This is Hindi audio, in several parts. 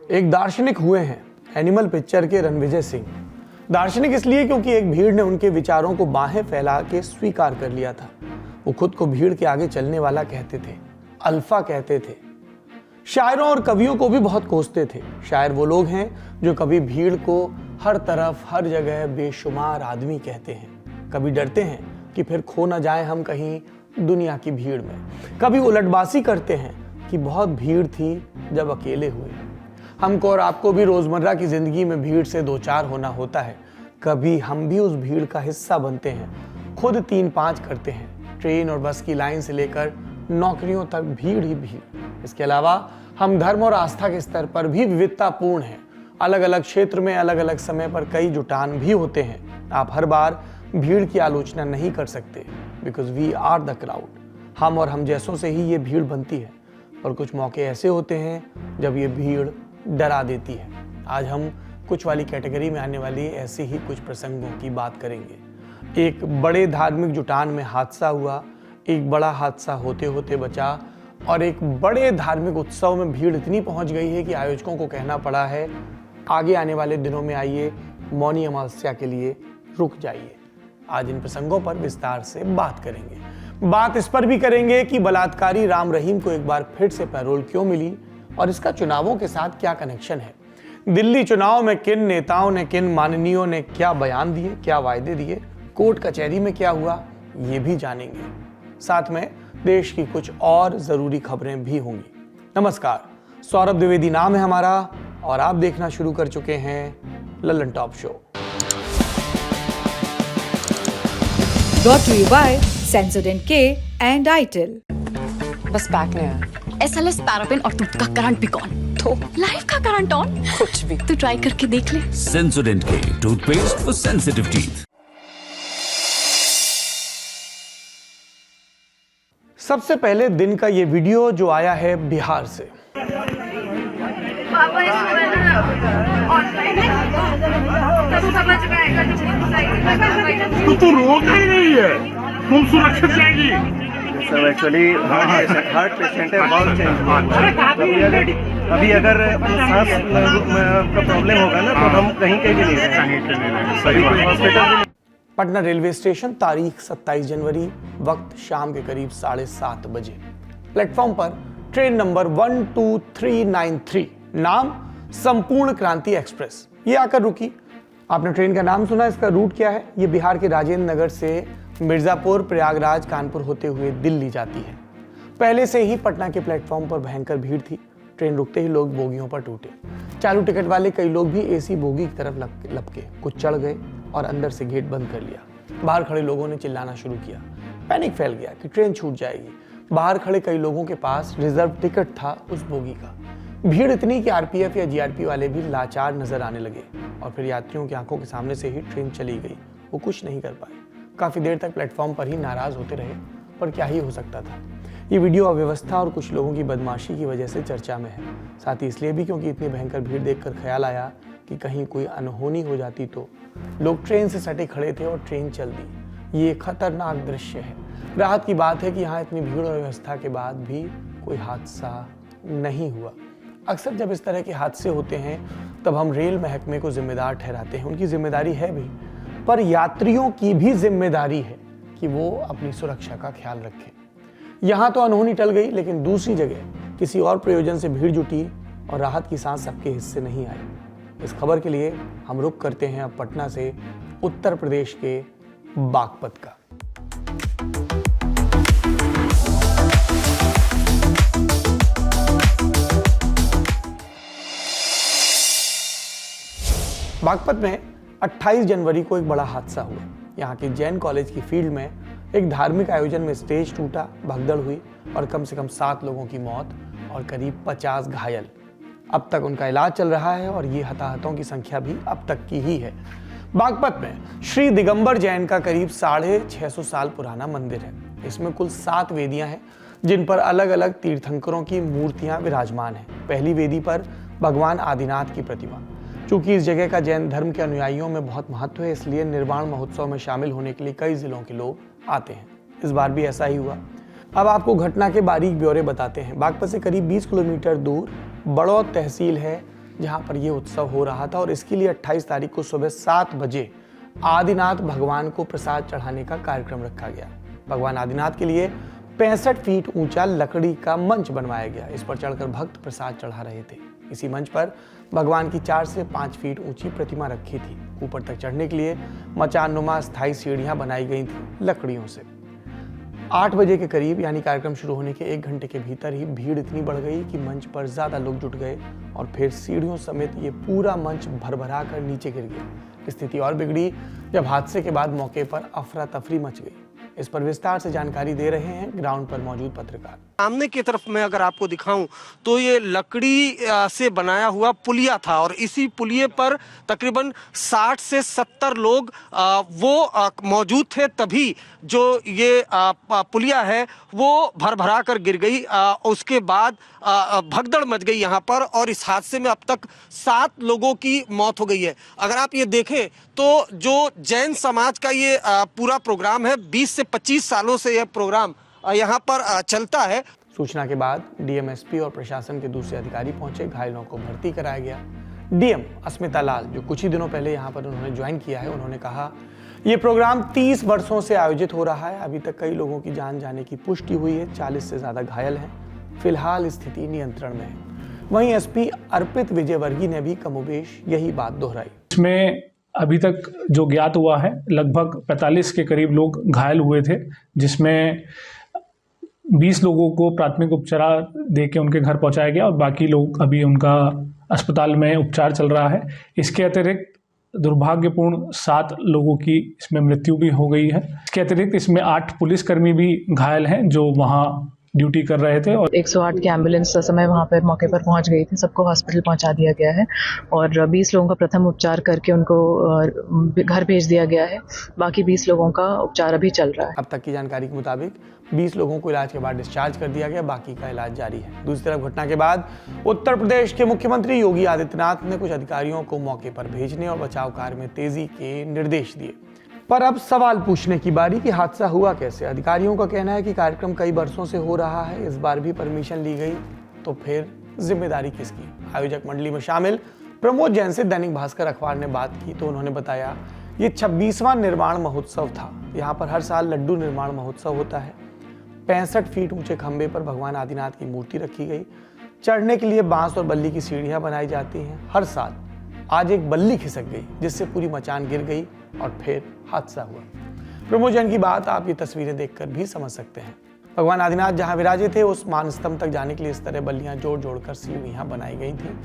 एक दार्शनिक हुए हैं एनिमल पिक्चर के रणविजय सिंह। दार्शनिक इसलिए क्योंकि एक भीड़ ने उनके विचारों को बाहें फैला के स्वीकार कर लिया था। वो खुद को भीड़ के आगे चलने वाला कहते थे, अल्फा कहते थे। शायरों और कवियों को भी बहुत कोसते थे। शायर वो लोग हैं जो कभी भीड़ को हर तरफ हर जगह बेशुमार आदमी कहते हैं, कभी डरते हैं कि फिर खो ना जाए हम कहीं दुनिया की भीड़ में, कभी उलटबासी करते हैं कि बहुत भीड़ थी जब अकेले हुए। हमको और आपको भी रोजमर्रा की जिंदगी में भीड़ से दो चार होना होता है। कभी हम भी उस भीड़ का हिस्सा बनते हैं, खुद 3-5 करते हैं। ट्रेन और बस की लाइन से लेकर नौकरियों तक भीड़ ही भीड़। इसके अलावा हम धर्म और आस्था के स्तर पर भी विविधतापूर्ण हैं। अलग अलग क्षेत्र में अलग अलग समय पर कई जुटान भी होते हैं। आप हर बार भीड़ की आलोचना नहीं कर सकते, because we are the crowd. हम और हम जैसों से ही ये भीड़ बनती है। और कुछ मौके ऐसे होते हैं जब ये भीड़ डरा देती है। आज हम कुछ वाली कैटेगरी में आने वाली ऐसे ही कुछ प्रसंगों की बात करेंगे। एक बड़े धार्मिक जुटान में हादसा हुआ, एक बड़ा हादसा होते होते बचा, और एक बड़े धार्मिक उत्सव में भीड़ इतनी पहुंच गई है कि आयोजकों को कहना पड़ा है आगे आने वाले दिनों में आइए, मौनी अमावस्या के लिए रुक जाइए। आज इन प्रसंगों पर विस्तार से बात करेंगे। बात इस पर भी करेंगे कि बलात्कारी राम रहीम को एक बार फिर से पैरोल क्यों मिली और इसका चुनावों के साथ क्या कनेक्शन है। दिल्ली चुनाव में किन नेताओं ने, किन माननीयों ने क्या बयान दिए, क्या वायदे दिए, कोर्ट कचहरी में क्या हुआ, ये भी जानेंगे। साथ में देश की कुछ और जरूरी खबरें भी होंगी। नमस्कार, सौरभ द्विवेदी नाम है हमारा और आप देखना शुरू कर चुके हैं Lallan top show. Brought to you by Sensodyne K and ITIL। बस पैक नहीं है। SLS पैराफिन और दूध का करंट भी कौन, तो लाइफ का करंट ऑन, कुछ भी तो ट्राई करके देख ले। Sensodyne K toothpaste for sensitive teeth. सबसे पहले दिन का ये वीडियो जो आया है बिहार से। तो रोक ही नहीं है, तुम सुरक्षित जाएगी। सर एक्चुअली हार्ट पेशेंट है, बहुत चेंज। अभी अगर सांस का प्रॉब्लम होगा ना तो हम कहीं के भी नहीं रहेंगे, हॉस्पिटल। पटना रेलवे स्टेशन, तारीख 27 जनवरी, वक्त शाम के करीब 7:30 बजे। प्लेटफॉर्म पर ट्रेन नंबर 12393, नाम संपूर्ण क्रांति एक्सप्रेस, ये आकर रुकी। आपने ट्रेन का नाम सुना, इसका रूट क्या है? ये बिहार के राजेंद्र नगर से मिर्जापुर, प्रयागराज, कानपुर होते हुए दिल्ली जाती है। पहले से ही पटना के प्लेटफॉर्म पर भयंकर भीड़ थी। ट्रेन रुकते ही लोग बोगियों पर टूटे। चालू टिकट वाले कई लोग भी एसी बोगी की तरफ लपके, कुछ चढ़ गए और अंदर से गेट बंद कर लिया। बाहर खड़े लोगों ने चिल्लाना शुरू किया। पैनिक फैल गया कि ट्रेन छूट जाएगी। बाहर खड़े कई लोगों के पास रिजर्व टिकट था उस बोगी का। भीड़ इतनी कि आरपीएफ या जीआरपी वाले भी लाचार नजर आने लगे और फिर यात्रियों की आंखों के सामने से ही ट्रेन चली गई। वो कुछ नहीं कर पाए। काफी देर तक प्लेटफॉर्म पर ही नाराज होते रहे, पर क्या ही हो सकता था। ये वीडियो अव्यवस्था और कुछ लोगों की बदमाशी की वजह से चर्चा में है। साथ ही इसलिए भी क्योंकि इतनी भयंकर भीड़ देखकर ख्याल आया कि कहीं कोई अनहोनी हो जाती तो। लोग ट्रेन से सटे खड़े थे और ट्रेन चल दी। ये खतरनाक दृश्य है। राहत की बात है कि यहाँ इतनी भीड़ और व्यवस्था के बाद भी कोई हादसा नहीं हुआ। अक्सर जब इस तरह के हादसे होते हैं तब हम रेल महकमे को जिम्मेदार ठहराते हैं। उनकी जिम्मेदारी है भी, पर यात्रियों की भी जिम्मेदारी है कि वो अपनी सुरक्षा का ख्याल रखें। यहाँ तो अनहोनी टल गई, लेकिन दूसरी जगह किसी और प्रयोजन से भीड़ जुटी और राहत की सांस सबके हिस्से नहीं आई। इस खबर के लिए हम रुख करते हैं अब पटना से उत्तर प्रदेश के बागपत का। बागपत में 28 जनवरी को एक बड़ा हादसा हुआ। यहाँ के जैन कॉलेज की फील्ड में एक धार्मिक आयोजन में स्टेज टूटा, भगदड़ हुई और कम से कम 7 लोगों की मौत और करीब 50 घायल। अब तक उनका इलाज चल रहा है और ये हताहतों की संख्या भी अब तक की ही है। बागपत में श्री दिगंबर जैन का करीब 650 साल पुराना मंदिर है। इसमें कुल 7 वेदियां हैं जिन पर अलग अलग तीर्थंकरों की मूर्तियां विराजमान हैं। पहली वेदी पर भगवान आदिनाथ की प्रतिमा। चूंकि इस जगह का जैन धर्म के अनुयायियों में बहुत महत्व है, इसलिए निर्वाण महोत्सव में शामिल होने के लिए कई जिलों के लोग आते हैं। इस बार भी ऐसा ही हुआ। अब आपको घटना के बारीक ब्यौरे बताते हैं। बागपत से करीब 20 किलोमीटर दूर बड़ौद तहसील है, जहां पर यह उत्सव हो रहा था और इसके लिए 28 तारीख को सुबह 7 बजे आदिनाथ भगवान को प्रसाद चढ़ाने का कार्यक्रम रखा गया। भगवान आदिनाथ के लिए 65 फीट ऊंचा लकड़ी का मंच बनवाया गया। इस पर चढ़कर भक्त प्रसाद चढ़ा रहे थे। इसी मंच पर भगवान की 4 से 5 फीट ऊंची प्रतिमा रखी थी। ऊपर तक चढ़ने के लिए मचानुमा स्थायी सीढ़ियां बनाई गई थी लकड़ियों से। 8 बजे के करीब यानी कार्यक्रम शुरू होने के 1 घंटे के भीतर ही भीड़ इतनी बढ़ गई कि मंच पर ज्यादा लोग जुट गए और फिर सीढ़ियों समेत ये पूरा मंच भरभरा कर नीचे गिर गया। स्थिति और बिगड़ी जब हादसे के बाद मौके पर अफरा तफरी मच गई। इस पर विस्तार से जानकारी दे रहे हैं ग्राउंड पर मौजूद पत्रकार। सामने की तरफ मैं अगर आपको दिखाऊं तो ये लकड़ी से बनाया हुआ पुलिया था और इसी पुलिये पर तकरीबन 60 से 70 लोग मौजूद थे। तभी जो ये पुलिया है वो भरभरा कर गिर गई। उसके बाद भगदड़ मच गई यहाँ पर और इस हादसे में अब तक 7 लोगों की मौत हो गई है। अगर आप ये देखें तो जो जैन समाज का ये पूरा प्रोग्राम है, 20 से 25 सालों से यह प्रोग्राम यहाँ पर चलता है। सूचना के बाद डीएमएसपी और प्रशासन के दूसरे अधिकारी पहुंचे। घायलों को भर्ती कराया गया। डीएम अस्मिता लाल, जो कुछ ही दिनों पहले यहाँ पर उन्होंने ज्वाइन किया है, उन्होंने कहा ये प्रोग्राम 30 वर्षों से आयोजित हो रहा है। अभी तक कई लोगों की जान जाने की पुष्टि हुई है। 40 से ज्यादा घायल हैं। फिलहाल स्थिति नियंत्रण में है। वहीं एसपी अर्पित विजयवर्गीय ने भी कमोबेश यही बात दोहराई। इसमें अभी तक जो ज्ञात हुआ है लगभग 45 के करीब लोग घायल हुए थे, जिसमें 20 लोगों को प्राथमिक उपचार देके उनके घर पहुंचाया गया और बाकी लोग अभी उनका अस्पताल में उपचार चल रहा है। इसके अतिरिक्त दुर्भाग्यपूर्ण 7 लोगों की इसमें मृत्यु भी हो गई है। इसके अतिरिक्त इसमें 8 पुलिसकर्मी भी घायल हैं जो वहाँ ड्यूटी कर रहे थे और 108 की एम्बुलेंस समय वहाँ पर मौके पर पहुँच गई थी। सबको हॉस्पिटल पहुँचा दिया गया है और 20 लोगों का प्रथम उपचार करके उनको घर भेज दिया गया है। बाकी 20 लोगों का उपचार अभी चल रहा है। अब तक की जानकारी के मुताबिक 20 लोगों को इलाज के बाद डिस्चार्ज कर दिया गया। बाकी का इलाज जारी है। दूसरी तरफ घटना के बाद उत्तर प्रदेश के मुख्यमंत्री योगी आदित्यनाथ ने कुछ अधिकारियों को मौके पर भेजने और बचाव कार्य में तेजी के निर्देश दिए। पर अब सवाल पूछने की बारी कि हादसा हुआ कैसे। अधिकारियों का कहना है कि कार्यक्रम कई वर्षों से हो रहा है। इस बार भी परमिशन ली गई तो फिर जिम्मेदारी किसकी। आयोजक मंडली में शामिल प्रमोद जैन से दैनिक भास्कर अखबार ने बात की तो उन्होंने बताया ये 26वां निर्माण महोत्सव था। यहाँ पर हर साल लड्डू निर्माण महोत्सव होता है। 65 फीट ऊंचे खंबे पर भगवान आदिनाथ की मूर्ति रखी गई। चढ़ने के लिए बांस और बल्ली की सीढ़ियां बनाई जाती हैं। हर साल आज एक बल्ली खिसक गई जिससे पूरी मचान गिर गई और फिर हादसा हुआ। प्रमोद जैन की बात आप ये तस्वीरें देखकर भी समझ सकते हैं। भगवान आदिनाथ जहां विराजे थे उस मानस्तंभ तक जाने के लिए इस तरह बल्लियां जोड़ जोड़कर सीढ़ियां बनाई गई थी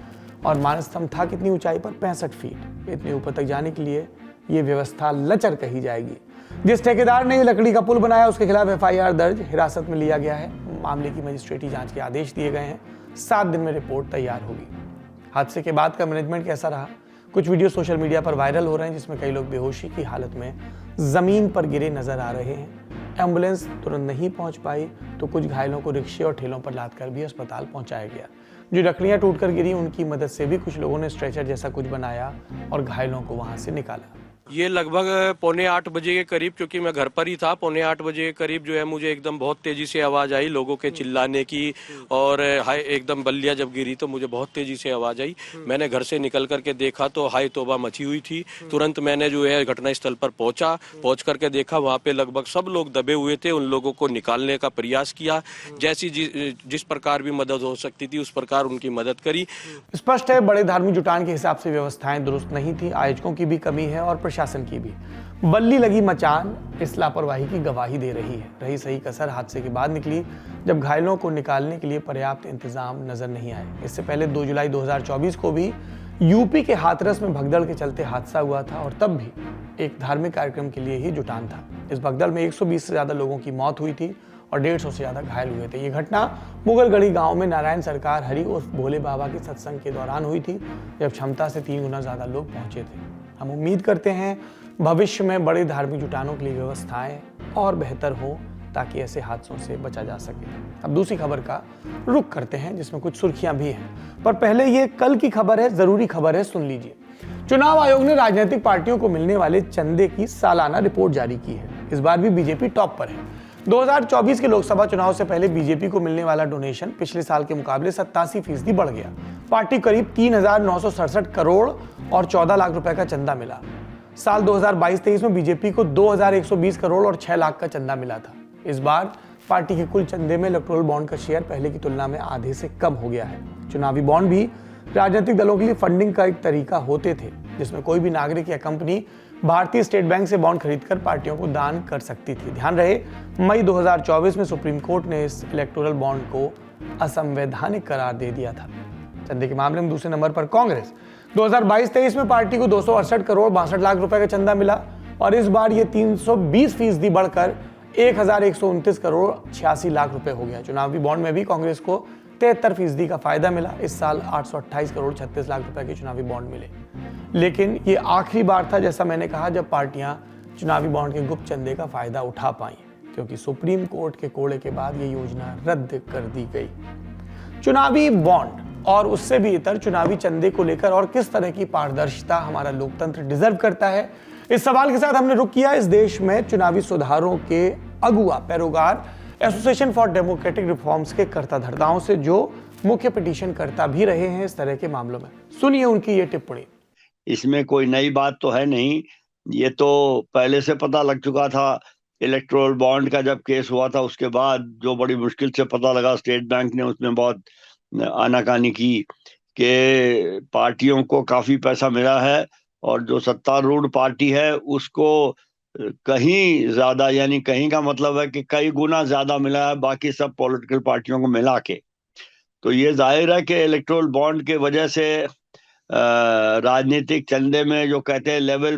और मानस्तंभ था कितनी ऊंचाई पर 65 फीट। इतने ऊपर तक जाने के लिए ये व्यवस्था लचर कही जाएगी। जिस ठेकेदार ने ये लकड़ी का पुल बनाया उसके खिलाफ FIR दर्ज, हिरासत में लिया गया है। मामले की मजिस्ट्रेटी जांच के आदेश दिए गए हैं। 7 दिन में रिपोर्ट तैयार होगी। हादसे के बाद का मैनेजमेंट कैसा रहा? कुछ वीडियो सोशल मीडिया पर वायरल हो रहे हैं जिसमें कई लोग बेहोशी की हालत में जमीन पर गिरे नजर आ रहे हैं। एम्बुलेंस तुरंत नहीं पहुंच पाई तो कुछ घायलों को रिक्शे और ठेलों पर लादकर भी अस्पताल पहुंचाया गया। जो लकड़ियां टूटकर गिरी उनकी मदद से भी कुछ लोगों ने स्ट्रेचर जैसा कुछ बनाया और घायलों को वहां से निकाला। ये लगभग 7:45 बजे के करीब, क्योंकि मैं घर पर ही था, 7:45 बजे के करीब जो है मुझे एकदम बहुत तेजी से आवाज आई लोगों के चिल्लाने की और हाय एकदम बल्लियां जब गिरी तो मुझे बहुत तेजी से आवाज आई। मैंने घर से निकल करके देखा तो हाय तौबा मची हुई थी। तुरंत मैंने जो है घटनास्थल पर पहुंच करके देखा वहां पे लगभग सब लोग दबे हुए थे। उन लोगों को निकालने का प्रयास किया, जैसी जिस प्रकार भी मदद हो सकती थी उस प्रकार उनकी मदद करी। स्पष्ट है बड़े धार्मिक जुटान के हिसाब से व्यवस्थाएं दुरुस्त नहीं थी। आयोजकों की भी कमी है और प्रशासन की भी। बल्ली लगी मचान इस लापरवाही की गवाही दे रही है। रही सही कसर हादसे के बाद निकली जब घायलों को निकालने के लिए पर्याप्त इंतजाम नजर नहीं आए। इससे पहले 2 जुलाई 2024 को भी यूपी के हाथरस में भगदड़ के चलते हादसा हुआ था और तब भी एक धार्मिक कार्यक्रम के लिए ही जुटान था। इस भगदड़ में 120 से ज्यादा लोगों की मौत हुई थी और 150 से ज्यादा घायल हुए थे। ये घटना मुगलगढ़ी गांव में नारायण सरकार हरि उर्फ भोले बाबा के सत्संग के दौरान हुई थी, जब क्षमता से 3 गुना ज्यादा लोग पहुंचे थे। हम उम्मीद करते हैं भविष्य में बड़े धार्मिक जुटानों के लिए व्यवस्थाएं और बेहतर हो ताकि ऐसे हादसों से बचा जा सके। अब दूसरी खबर का रुख करते हैं जिसमें कुछ सुर्खियां भी हैं, पर पहले ये कल की खबर है, जरूरी खबर है, सुन लीजिए। चुनाव आयोग ने राजनीतिक पार्टियों को मिलने वाले चंदे की सालाना रिपोर्ट जारी की है। इस बार भी बीजेपी टॉप पर है। 2024 के लोकसभा चुनाव से पहले बीजेपी को मिलने वाला डोनेशन पिछले साल के मुकाबले 87% बढ़ गया। पार्टी करीब 3,967 करोड़ और 14 लाख रुपए का चंदा मिला। साल 2022-23 में बीजेपी को 2,120 करोड़ और 6 लाख का चंदा मिला था। इस बार पार्टी के कुल चंदे में इलेक्टोरल बॉन्ड का शेयर पहले की तुलना में आधे से कम हो गया है। चुनावी बॉन्ड भी राजनीतिक दलों के लिए फंडिंग का एक तरीका होते थे, जिसमें कोई भी नागरिक या कंपनी भारतीय स्टेट बैंक से बॉन्ड खरीदकर पार्टियों को दान कर सकती थी। ध्यान रहे, मई 2024 में सुप्रीम कोर्ट ने इस इलेक्टोरल बॉन्ड को असंवैधानिक करार दे दिया था। चंदे के मामले में दूसरे नंबर पर कांग्रेस। 2022-23 में पार्टी को 268 करोड़ 62 लाख रुपए का चंदा मिला और इस बार ये 320% बढ़कर 1,129 करोड़ 86 लाख रुपए हो गया। चुनावी बॉन्ड में भी कांग्रेस को 73% का फायदा मिला। इस साल 828 करोड़ 36 लाख रुपए के चुनावी बॉन्ड मिले, लेकिन ये आखिरी बार था, जैसा मैंने कहा, जब पार्टियां चुनावी बॉन्ड के गुप्त चंदे का फायदा उठा पाई, क्योंकि सुप्रीम कोर्ट के कोड़े के बाद ये योजना रद्द कर दी गई। चुनावी बॉन्ड और उससे भी इतर चुनावी चंदे को लेकर और किस तरह की पारदर्शिता हमारा लोकतंत्र डिजर्व करता है, इस सवाल के साथ हमने रुक किया इस देश में चुनावी सुधारों के अगुआ पैरोकार एसोसिएशन फॉर डेमोक्रेटिक रिफॉर्म्स के कर्ता-धर्ताओं से, जो मुख्य पिटीशन करता भी रहे हैं इस तरह के मामलों में। सुनिए उनकी ये टिप्पणी। इसमें कोई नई बात तो है नहीं, ये तो पहले से पता लग चुका था। इलेक्टोरल बॉन्ड का जब केस हुआ था उसके बाद जो बड़ी मुश्किल से पता लगा, स्टेट बैंक ने उसमें बहुत आनाकानी की कि पार्टियों को काफी पैसा मिला है और जो सत्तारूढ़ पार्टी है उसको कहीं ज्यादा, यानी कहीं का मतलब है कि कई गुना ज्यादा मिला है बाकी सब पॉलिटिकल पार्टियों को मिला के। तो ये जाहिर है कि इलेक्टोरल बॉन्ड के वजह से राजनीतिक चंदे में जो कहते हैं लेवल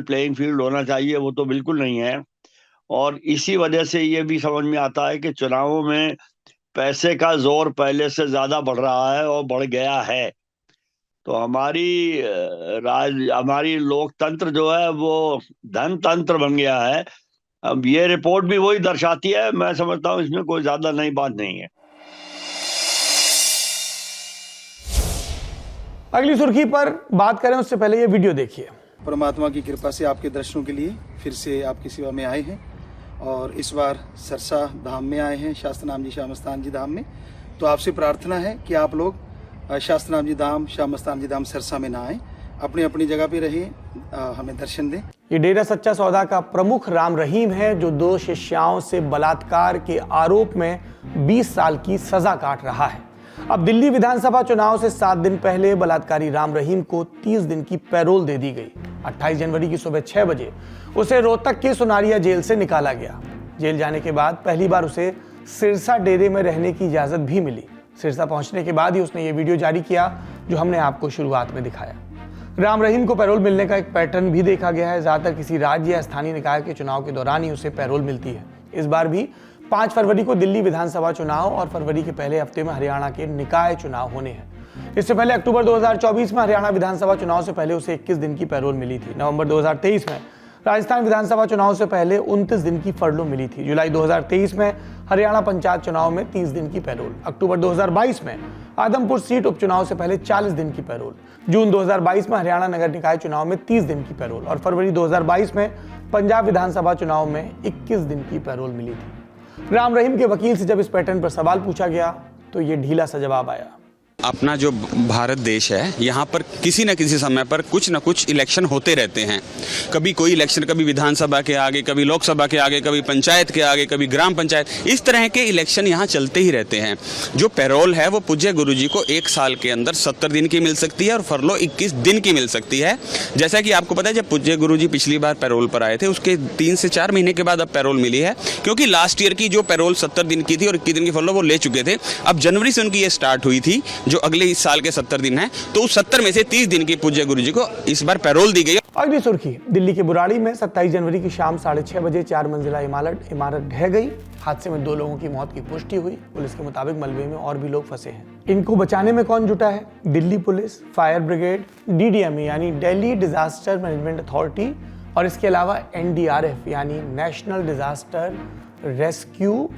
प्लेइंग फील्ड होना चाहिए, वो तो बिल्कुल नहीं है। और इसी वजह से ये भी समझ में आता है कि चुनावों में पैसे का जोर पहले से ज्यादा बढ़ रहा है और बढ़ गया है। तो हमारी लोकतंत्र जो है वो धनतंत्र बन गया है। अब ये रिपोर्ट भी वही दर्शाती है। मैं समझता हूँ इसमें कोई ज्यादा नई बात नहीं है। अगली सुर्खी पर बात करें उससे पहले ये वीडियो देखिए। परमात्मा की कृपा से आपके दर्शनों के लिए फिर से आपकी सेवा में आए हैं और इस बार सरसा धाम में आए हैं, शास्त्रनाम जी श्यामस्थान जी धाम में। तो आपसे प्रार्थना है कि आप लोग शास्त्रनाम जी धाम, श्यामस्थान जी धाम सरसा में ना आए, अपनी अपनी जगह पे रहिए, हमें दर्शन दें। ये डेरा सच्चा सौदा का प्रमुख राम रहीम है, जो 2 शिष्याओं से बलात्कार के आरोप में 20 साल की सजा काट रहा है। अब दिल्ली विधानसभा चुनाव से 7 दिन पहले बलात्कारी राम रहीम को 30 दिन की पैरोल दे दी गई। 28 जनवरी की सुबह 6 बजे उसे रोहतक के सुनारिया जेल से निकाला गया। जेल जाने के बाद पहली बार उसे सिरसा डेरे में रहने की इजाजत भी मिली। सिरसा पहुंचने के बाद ही उसने ये वीडियो जारी किया जो हमने आपको शुरुआत में दिखाया। राम रहीम को पैरोल मिलने का एक पैटर्न भी देखा गया है। ज्यादातर किसी राज्य या स्थानीय निकाय के चुनाव के दौरान ही उसे पैरोल मिलती है। इस बार भी 5 फरवरी को दिल्ली विधानसभा चुनाव और फरवरी के पहले हफ्ते में हरियाणा के निकाय चुनाव होने हैं। इससे पहले अक्टूबर 2024 में हरियाणा विधानसभा चुनाव से पहले उसे 21 दिन की पैरोल मिली थी। नवंबर 2023 में राजस्थान विधानसभा चुनाव से पहले 29 दिन की फरलो मिली थी। जुलाई 2023 में हरियाणा पंचायत चुनाव में 30 दिन की पैरोल। अक्टूबर 2022 में आदमपुर सीट उपचुनाव से पहले 40 दिन की पैरोल। जून 2022 में हरियाणा नगर निकाय चुनाव में 30 दिन की पैरोल और फरवरी 2022 में पंजाब विधानसभा चुनाव में 21 दिन की पैरोल मिली थी। राम रहीम के वकील से जब इस पैटर्न पर सवाल पूछा गया तो ये ढीला सा जवाब आया। अपना जो भारत देश है, यहाँ पर किसी न किसी समय पर कुछ न कुछ इलेक्शन होते रहते हैं। कभी कोई इलेक्शन, कभी विधानसभा के आगे, कभी लोकसभा के आगे, कभी पंचायत के आगे, कभी ग्राम पंचायत, इस तरह के इलेक्शन यहाँ चलते ही रहते हैं। जो पैरोल है वो पूज्य गुरुजी को 1 साल के अंदर 70 दिन की मिल सकती है और फरलो 21 दिन की मिल सकती है। जैसा कि आपको पता है, जब पूज्य गुरुजी पिछली बार पैरोल पर आए थे उसके 3 से 4 महीने के बाद अब पैरोल मिली है, क्योंकि लास्ट ईयर की जो पैरोल 70 दिन की थी और 21 दिन की फरलो वो ले चुके थे। अब जनवरी से उनकी ये स्टार्ट हुई थी, जो अगले इस साल के 70 दिन हैं, तो उस 70 में से 30 दिन की पूज्य गुरुजी को इस बार पैरोल दी गई। अगली सुर्खी, दिल्ली के बुराड़ी में 27 जनवरी की शाम 6:30 बजे 4 मंजिला इमारत ढह गई। हादसे में 2 लोगों की मौत की पुष्टि हुई। पुलिस के मुताबिक मलबे में और भी लोग फंसे हैं। इनको बचाने में कौन जुटा है? Delhi police, fire brigade, DDMA यानी दिल्ली डिजास्टर मैनेजमेंट अथॉरिटी और इसके अलावा NDRF यानी नेशनल डिजास्टर रेस्क्यू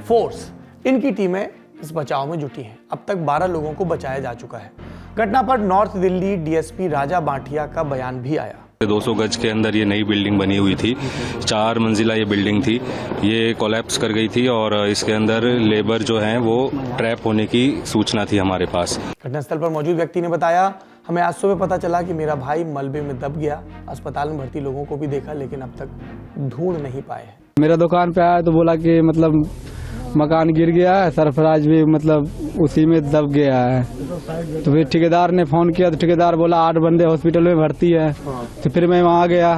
फोर्स, इनकी टीमें इस बचाव में जुटी हैं। अब तक 12 लोगों को बचाया जा चुका है। घटना पर नॉर्थ दिल्ली DSP राजा बांटिया का बयान भी आया। 200 गज के अंदर ये नई बिल्डिंग बनी हुई थी, 4 मंजिला ये बिल्डिंग थी, ये कोलैप्स कर गई थी और इसके अंदर लेबर जो हैं वो ट्रैप होने की सूचना थी हमारे पास। घटनास्थल पर मौजूद व्यक्ति ने बताया, हमें आज सुबह पता चला कि मेरा भाई मलबे में दब गया। अस्पताल में भर्ती लोगों को भी देखा लेकिन अब तक ढूंढ नहीं पाए हैं। मेरा दुकान पे आया तो बोला कि मतलब मकान गिर गया है, सरफराज भी मतलब उसी में दब गया है। तो फिर ठेकेदार ने फोन किया तो ठेकेदार बोला 8 बंदे हॉस्पिटल में भर्ती है। तो फिर मैं वहाँ गया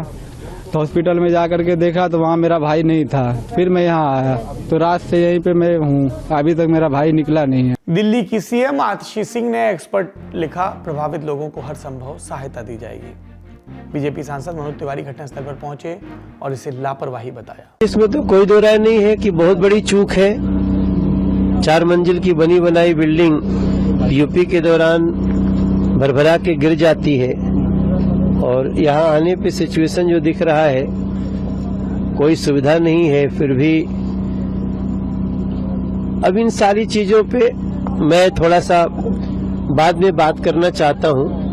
तो हॉस्पिटल में जा करके देखा तो वहाँ मेरा भाई नहीं था। फिर मैं यहाँ आया तो रात से यहीं पे मैं हूँ, अभी तक मेरा भाई निकला नहीं है। दिल्ली की सीएम आतिशी सिंह ने एक्सपर्ट लिखा, प्रभावित लोगों को हर संभव सहायता दी जाएगी। बीजेपी सांसद मनोज तिवारी घटनास्थल पर पहुंचे और इसे लापरवाही बताया। इसमें तो कोई दो राय नहीं है कि बहुत बड़ी चूक है। 4 मंजिल की बनी बनाई बिल्डिंग यूपी के दौरान भरभरा के गिर जाती है और यहाँ आने पे सिचुएशन जो दिख रहा है, कोई सुविधा नहीं है। फिर भी अब इन सारी चीजों पे मैं थोड़ा सा बाद में बात करना चाहता हूँ।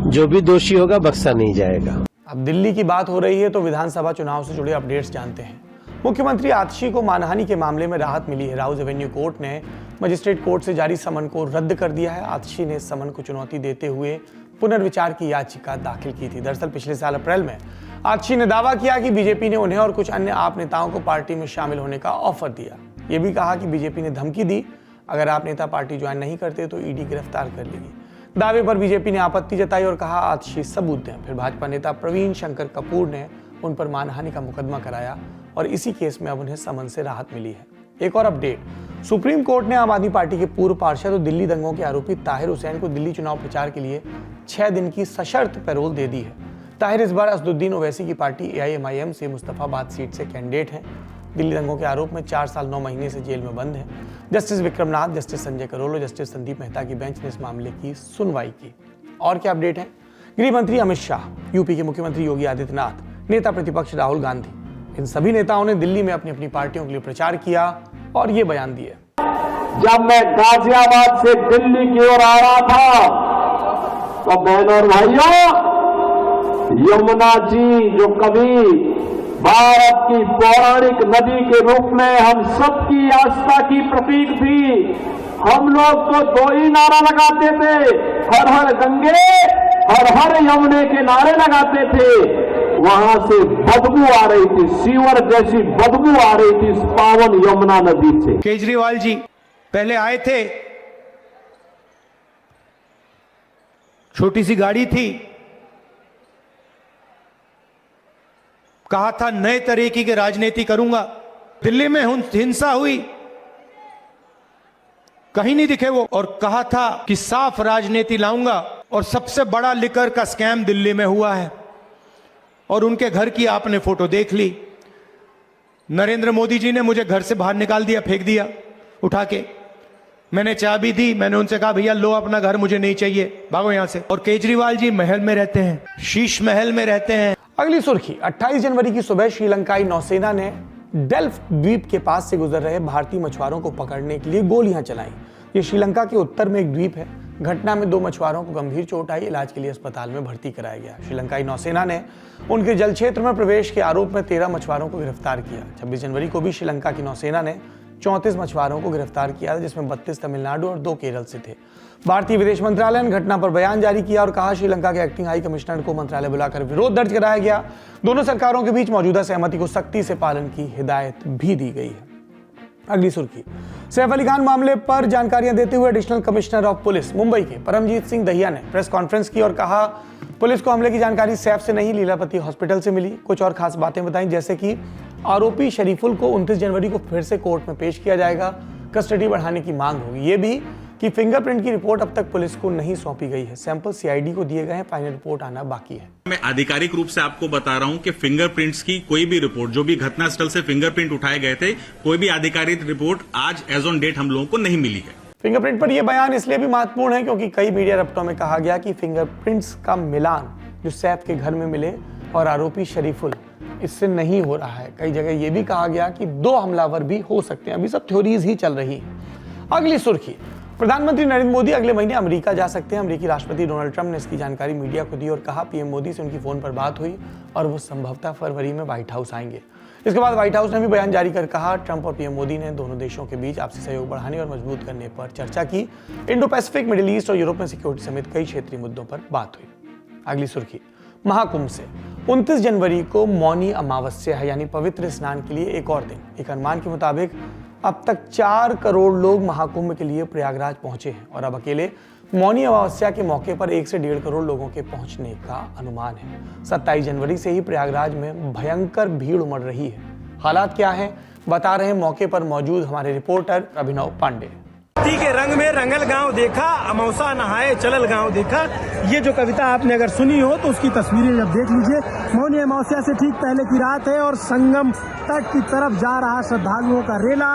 जो भी दोषी होगा बख्शा नहीं जाएगा। अब दिल्ली की बात हो रही है तो विधानसभा चुनाव से जुड़े अपडेट्स जानते हैं। मुख्यमंत्री आतिशी को मानहानि के मामले में राहत मिली है। राउज एवेन्यू कोर्ट ने मजिस्ट्रेट कोर्ट से जारी समन को रद्द कर दिया है। आतिशी ने समन को चुनौती देते हुए पुनर्विचार की याचिका दाखिल की थी। दरअसल पिछले साल अप्रैल में आतिशी ने दावा किया कि बीजेपी ने उन्हें और कुछ अन्य आप नेताओं को पार्टी में शामिल होने का ऑफर दिया। ये भी कहा कि बीजेपी ने धमकी दी, अगर आप नेता पार्टी ज्वाइन नहीं करते तो ईडी गिरफ्तार कर लेगी। दावे पर बीजेपी ने आपत्ति जताई और कहा आतिशी सबूत दें। फिर भाजपा नेता प्रवीण शंकर कपूर ने उन पर मानहानि का मुकदमा कराया और इसी केस में अब उन्हें समन से राहत मिली है। एक और अपडेट, सुप्रीम कोर्ट ने आम आदमी पार्टी के पूर्व पार्षद और दिल्ली दंगों के आरोपी ताहिर हुसैन को दिल्ली चुनाव प्रचार के लिए 6 दिन की सशर्त पैरोल दे दी है। ताहिर इस बार असदुद्दीन ओवैसी की पार्टी AIMIM से मुस्तफाबाद सीट से कैंडिडेट हैं। दिल्ली दंगों के आरोप में 4 साल 9 महीने से जेल में बंद है। जस्टिस विक्रमनाथ, जस्टिस संजय करोल और जस्टिस संदीप मेहता की बेंच ने इस मामले की सुनवाई की। और क्या अपडेट है? गृह मंत्री अमित शाह, यूपी के मुख्यमंत्री योगी आदित्यनाथ, नेता प्रतिपक्ष राहुल गांधी, इन सभी नेताओं ने दिल्ली में अपनी अपनी पार्टियों के लिए प्रचार किया और ये बयान दिए। जब मैं गाजियाबाद से दिल्ली की ओर आ रहा था तो बहनों और भाइयों, यमुना जी जो कभी भारत की पौराणिक नदी के रूप में हम सबकी आस्था की प्रतीक थी, हम लोग तो 2 ही नारा लगाते थे, हर हर गंगे हर हर यमुने के नारे लगाते थे। वहां से बदबू आ रही थी, सीवर जैसी बदबू आ रही थी इस पावन यमुना नदी से। केजरीवाल जी पहले आए थे, छोटी सी गाड़ी थी, कहा था नए तरीके की राजनीति करूंगा। दिल्ली में हिंसा हुई, कहीं नहीं दिखे वो, और कहा था कि साफ राजनीति लाऊंगा। और सबसे बड़ा लिकर का स्कैम दिल्ली में हुआ है और उनके घर की आपने फोटो देख ली। नरेंद्र मोदी जी ने मुझे घर से बाहर निकाल दिया, फेंक दिया उठा के। मैंने चाबी दी, मैंने उनसे कहा भैया लो अपना घर, मुझे नहीं चाहिए, भागो यहां से। और केजरीवाल जी महल में रहते हैं, शीश महल में रहते हैं। अगली सुर्खी, 28 जनवरी की सुबह श्रीलंकाई नौसेना ने डेल्फ द्वीप के पास से गुजर रहे भारतीय मछुआरों को पकड़ने के लिए गोलियां चलाई। ये श्रीलंका के उत्तर में एक द्वीप है। घटना में 2 मछुआरों को गंभीर चोट आई, इलाज के लिए अस्पताल में भर्ती कराया गया। श्रीलंकाई नौसेना ने उनके जल क्षेत्र में प्रवेश के आरोप में 13 मछुआरों को गिरफ्तार किया। 26 जनवरी को भी श्रीलंका की नौसेना ने 34 मछुआरों को गिरफ्तार किया, जिसमें 32 तमिलनाडु और 2 केरल से थे। भारतीय विदेश मंत्रालय ने घटना पर बयान जारी किया और कहा श्रीलंका के एक्टिंग हाई कमिश्नर को मंत्रालय बुलाकर विरोध दर्ज कराया गया। दोनों सरकारों के बीच मौजूदा सहमति को सख्ती से पालन की हिदायत भी दी गई है। अगली सुर्खी, सैफ अली खान मामले पर जानकारियां देते हुए additional commissioner of police Mumbai के परमजीत सिंह दहिया ने प्रेस कॉन्फ्रेंस की और कहा पुलिस को हमले की जानकारी सैफ से नहीं, लीलावती हॉस्पिटल से मिली। कुछ और खास बातें बताई, जैसे कि आरोपी शरीफुल को 29 जनवरी को फिर से कोर्ट में पेश किया जाएगा, कस्टडी बढ़ाने की मांग होगी। ये भी कि फिंगरप्रिंट की रिपोर्ट अब तक पुलिस को नहीं सौंपी गई है, सैंपल CID को दिए गए हैं, फाइनल रिपोर्ट आना बाकी है। मैं आधिकारिक रूप से आपको बता रहा हूं कि फिंगरप्रिंट्स की कोई भी रिपोर्ट, जो भी घटनास्थल से फिंगरप्रिंट उठाए गए थे, कोई भी आधिकारिक रिपोर्ट आज एज ऑन डेट हम लोगों को नहीं मिली है। फिंगरप्रिंट पर यह बयान इसलिए भी महत्वपूर्ण है क्योंकि कई मीडिया रप्टों में कहा गया कि फिंगरप्रिंट्स का मिलान जो सैफ के घर में मिले और आरोपी शरीफुल, इससे नहीं हो रहा है। कई जगह यह भी कहा गया कि 2 हमलावर भी हो सकते हैं। अभी सब थ्योरीज ही चल रही है। अगली सुर्खी, प्रधानमंत्री नरेंद्र मोदी अगले महीने अमेरिका जा सकते हैं। अमेरिकी राष्ट्रपति डोनाल्ड ट्रंप ने इसकी जानकारी मीडिया को दी और कहा पीएम मोदी से उनकी फोन पर बात हुई और वो संभवतः फरवरी में व्हाइट हाउस आएंगे। इसके बाद व्हाइट हाउस ने भी बयान जारी कर कहा ट्रंप और पीएम मोदी ने दोनों देशों के बीच आपसी सहयोग बढ़ाने और मजबूत करने पर चर्चा की। इंडो पैसिफिक, मिडिल ईस्ट और यूरोप में सिक्योरिटी समेत कई क्षेत्रीय मुद्दों पर बात हुई। अगली सुर्खी महाकुंभ से 29 जनवरी को मौनी अमावस्या है, यानी पवित्र स्नान के लिए एक और दिन। एक अनुमान के मुताबिक अब तक 4 करोड़ लोग महाकुंभ के लिए प्रयागराज पहुंचे हैं और अब अकेले मौनी अमावस्या के मौके पर 1 से 1.5 करोड़ लोगों के पहुंचने का अनुमान है। 27 जनवरी से ही प्रयागराज में भयंकर भीड़ उमड़ रही है। हालात क्या है बता रहे हैं मौके पर मौजूद हमारे रिपोर्टर अभिनव पांडे। के रंग में रंगल गांव देखा, अमौसा नहाए चलल गांव देखा। ये जो कविता आपने अगर सुनी हो तो उसकी तस्वीरें जब देख लीजिए। मौनी अमावस्या से ठीक पहले की रात है और संगम तट की तरफ जा रहा श्रद्धालुओं का रेला।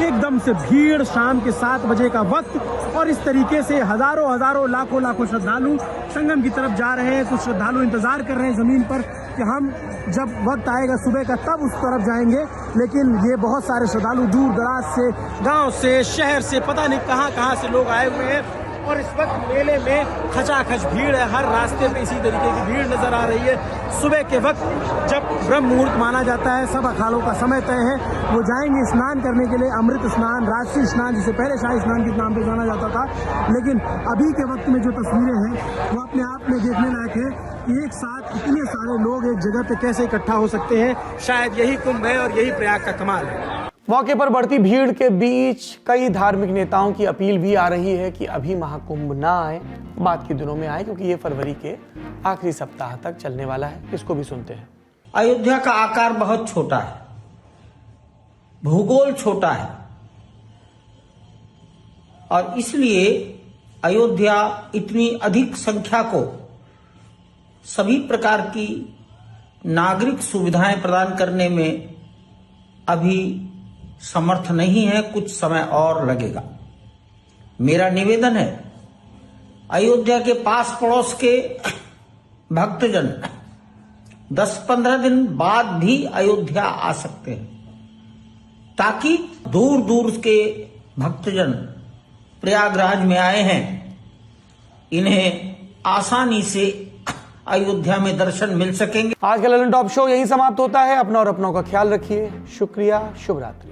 एकदम से भीड़, शाम के 7 बजे का वक्त और इस तरीके से हजारों लाखों श्रद्धालु संगम की तरफ जा रहे हैं। कुछ श्रद्धालु इंतजार कर रहे हैं जमीन पर कि हम जब वक्त आएगा सुबह का तब उस तरफ जाएंगे, लेकिन ये बहुत सारे श्रद्धालु दूर दराज से, गांव से, शहर से, पता नहीं कहां से लोग आए हुए हैं और इस वक्त मेले में खचाखच भीड़ है। हर रास्ते पे इसी तरीके की भीड़ नजर आ रही है। सुबह के वक्त जब ब्रह्म मुहूर्त माना जाता है, सब अखाड़ों का समय तय है, वो जाएंगे स्नान करने के लिए। अमृत स्नान, राजसी स्नान, जिसे पहले शाही स्नान के नाम पे जाना जाता था, लेकिन अभी के वक्त में जो तस्वीरें हैं वो अपने आप में देखने लायक है कि एक साथ इतने सारे लोग एक जगह पे कैसे इकट्ठा हो सकते हैं। शायद यही कुंभ है और यही प्रयाग का कमाल है। मौके पर बढ़ती भीड़ के बीच कई धार्मिक नेताओं की अपील भी आ रही है कि अभी महाकुंभ ना आए, बाद के दिनों में आए, क्योंकि ये फरवरी के आखिरी सप्ताह तक चलने वाला है। इसको भी सुनते हैं। अयोध्या का आकार बहुत छोटा है, भूगोल छोटा है और इसलिए अयोध्या इतनी अधिक संख्या को सभी प्रकार की नागरिक सुविधाएं प्रदान करने में अभी समर्थ नहीं है। कुछ समय और लगेगा। मेरा निवेदन है अयोध्या के पास पड़ोस के भक्तजन 10-15 दिन बाद भी अयोध्या आ सकते हैं, ताकि दूर दूर के भक्तजन प्रयागराज में आए हैं, इन्हें आसानी से अयोध्या में दर्शन मिल सकेंगे। आज का ललन टॉप शो यही समाप्त होता है। अपना और अपनों का ख्याल रखिए। शुक्रिया, शुभ रात्रि।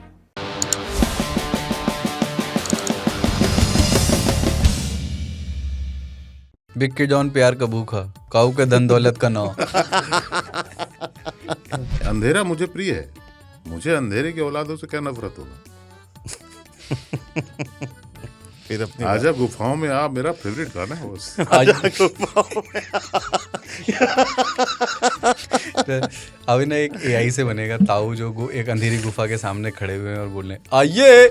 बिक्की जॉन प्यार का भूखा, काऊ के धन दौलत का नाव। अंधेरा मुझे प्रिय है, मुझे अंधेरे की औलादों से क्या नफरत होगा। फिर अपनी आजा गुफाओं में आप मेरा फेवरेट गाना है बस। आजा गुफाओं में अभी ना एक एआई से बनेगा ताऊ जो एक अंधेरी गुफा के सामने खड़े हुए हैं और बोल रहे हैं आइए।